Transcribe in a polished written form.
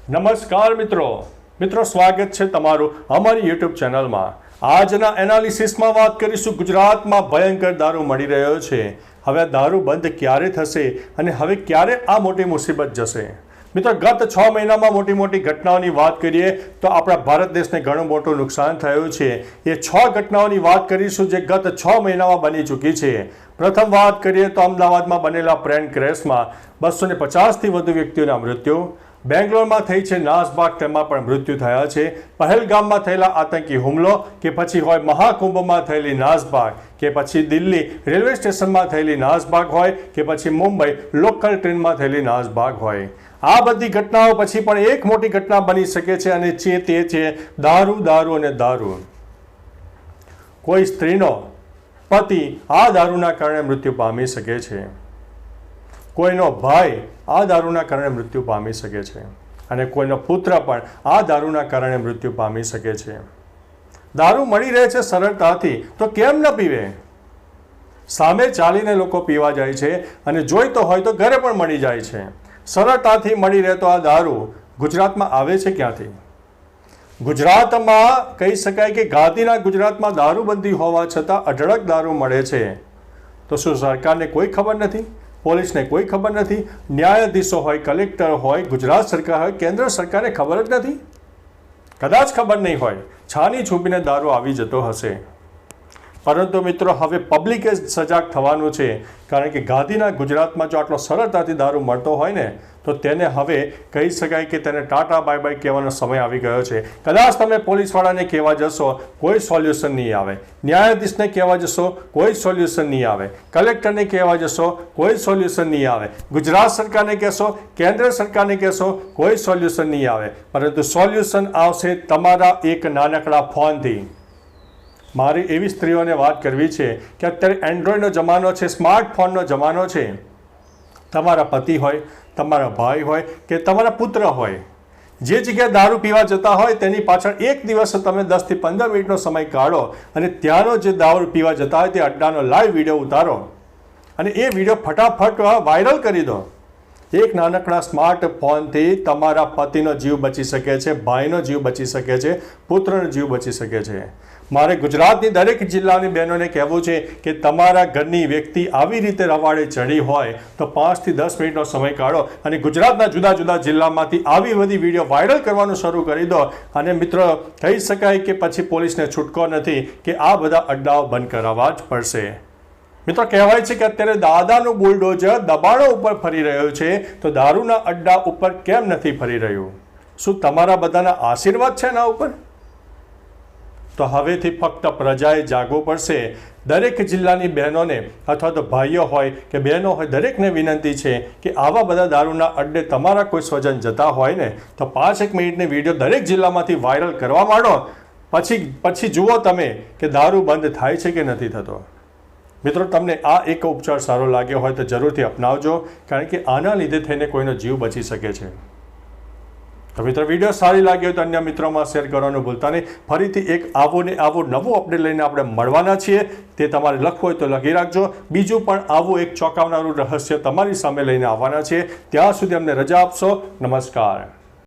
નમસ્કાર મિત્રો સ્વાગત છે તમારું અમારી યુટ્યુબ ચેનલમાં। આજના એનાલિસિસમાં વાત કરીશું ગુજરાતમાં ભયંકર દારૂ મળી રહ્યો છે। હવે દારૂ બંધ ક્યારે થશે અને હવે ક્યારે આ મોટી મુસીબત જશે? મિત્રો, ગત 6 મહિનામાં મોટી ઘટનાઓની વાત કરીએ તો આપણા ભારત દેશને ઘણું મોટું નુકસાન થયું છે। એ 6 ઘટનાઓની વાત કરીશું જે ગત 6 મહિનામાં બની ચૂકી છે। પ્રથમ વાત કરીએ તો અમદાવાદમાં બનેલા પ્લેન ક્રેશમાં 250થી વધુ વ્યક્તિઓના મૃત્યુ। બેંગ્લોરમાં થઈ છે નાસભાગ, તેમાં પણ મૃત્યુ થયા છે। પહેલગામમાં થયેલા આતંકી હુમલો કે પછી હોય મહાકુંભમાં થયેલી નાસભાગ કે પછી દિલ્હી રેલવે સ્ટેશનમાં થયેલી નાસભાગ હોય કે પછી મુંબઈ લોકલ ટ્રેનમાં થયેલી નાસભાગ હોય, આ બધી ઘટનાઓ પછી પણ એક મોટી ઘટના બની શકે છે અને તે છે દારૂ અને દારૂ। કોઈ સ્ત્રીનો પતિ આ દારૂના કારણે મૃત્યુ પામી શકે છે, કોઈનો ભાઈ આ દારૂના કારણે મૃત્યુ પામી શકે છે અને કોઈનો પુત્ર પણ આ દારૂના કારણે મૃત્યુ પામી શકે છે। દારૂ મળી રહે છે સરળતાથી તો કેમ ન પીવે? સામે ચાલીને લોકો પીવા જાય છે અને જોઈતો હોય તો ઘરે પણ મળી જાય છે। સરળતાથી મળી રહેતો આ દારૂ ગુજરાતમાં આવે છે ક્યાંથી? ગુજરાતમાં કહી શકાય કે ગાંધીના ગુજરાતમાં દારૂબંધી હોવા છતાં અઢળક દારૂ મળે છે। તો શું સરકારને કોઈ ખબર નથી? પોલીસને કોઈ ખબર નથી? ન્યાયાધીશો હોય, કલેક્ટર હોય, ગુજરાત સરકાર હોય, કેન્દ્ર સરકારને ખબર જ નથી? કદાચ ખબર નહીં હોય, છાની છૂપીને દારૂ આવી જતો હશે। પરંતુ મિત્રો, હવે પબ્લિકે સજાગ થવાનું છે, કારણ કે ગાંધીના ગુજરાતમાં જો આટલો સરળતાથી દારૂ મળતો હોય ને તો તેને હવે કહી શકાય કે તેને ટાટા બાય બાય કહેવાનો સમય આવી ગયો છે। કદાચ તમે પોલીસવાળાને કહેવા જશો કોઈ સોલ્યુશન નહીં આવે, ન્યાયાધીશને કહેવા જશો કોઈ સોલ્યુશન નહીં આવે, કલેક્ટરને કહેવા જશો કોઈ સોલ્યુશન નહીં આવે, ગુજરાત સરકારને કહેશો, કેન્દ્ર સરકારને કહેશો કોઈ સોલ્યુશન નહીં આવે, પરંતુ સોલ્યુશન આવશે તમારા એક નાનકડા ફોનથી। મારી એવી સ્ત્રીઓને વાત કરવી છે કે અત્યારે એન્ડ્રોઈડનો જમાનો છે, સ્માર્ટફોનનો જમાનો છે। તમારા પતિ હોય, તમારા ભાઈ હોય કે તમારા પુત્ર હોય, જે જગ્યાએ દારૂ પીવા જતા હોય તેની પાછળ એક દિવસ તમે 10થી 15 મિનિટનો સમય કાઢો અને ત્યાંનો જે દારૂ પીવા જતા હોય તે અડ્ડાનો લાઈવ વિડીયો ઉતારો અને એ વિડીયો ફટાફટ વાયરલ કરી દો। એક નાનકડા સ્માર્ટફોનથી તમારા પતિનો જીવ બચી શકે છે, ભાઈનો જીવ બચી શકે છે, પુત્રનો જીવ બચી શકે છે। મારે ગુજરાતની દરેક જિલ્લાની બહેનોને કહેવું છે કે તમારા ઘરની વ્યક્તિ આવી રીતે રવાડે ચડી હોય તો 5થી 10 મિનિટનો સમય કાઢો અને ગુજરાતના જુદા જુદા જિલ્લામાંથી આવી બધી વિડીયો વાયરલ કરવાનું શરૂ કરી દો। અને મિત્રો, કહી શકાય કે પછી પોલીસને છૂટકો નથી કે આ બધા અડ્ડાઓ બંધ કરાવવા જ પડશે। મિત્રો, કહેવાય છે કે અત્યારે દાદાનું બુલડોઝર દબાણો ઉપર ફરી રહ્યું છે, તો દારૂના અડ્ડા ઉપર કેમ નથી ફરી રહ્યું? શું તમારા બધાના આશીર્વાદ છે એના ઉપર? તો હવેથી ફક્ત પ્રજાએ જાગવું પડશે। દરેક જિલ્લાની બહેનોને અથવા તો ભાઈઓ હોય કે બહેનો હોય, દરેકને વિનંતી છે કે આવા બધા દારૂના અડ્ડે તમારા કોઈ સ્વજન જતા હોય ને તો 5-1 મિનિટની વિડીયો દરેક જિલ્લામાંથી વાયરલ કરવા માંડો। પછી જુઓ તમે કે દારૂ બંધ થાય છે કે નથી થતો। મિત્રો, તમને આ એક ઉપચાર સારો લાગ્યો હોય તો જરૂરથી અપનાવજો, કારણ કે આના લીધે થઈને કોઈનો જીવ બચી શકે છે। તો મિત્રો, વિડીયો સારી લાગી હોય તો અન્ય મિત્રોમાં શેર કરવાનું ભૂલતા નહીં। ફરીથી એક આવું નવું અપડેટ લઈને આપણે મળવાના છીએ, તે તમારે લખવું હોય તો લખી રાખજો। બીજું પણ આવું એક ચોંકાવનારું રહસ્ય તમારી સામે લઈને આવવાના છે। ત્યાં સુધી અમને રજા આપશો। નમસ્કાર।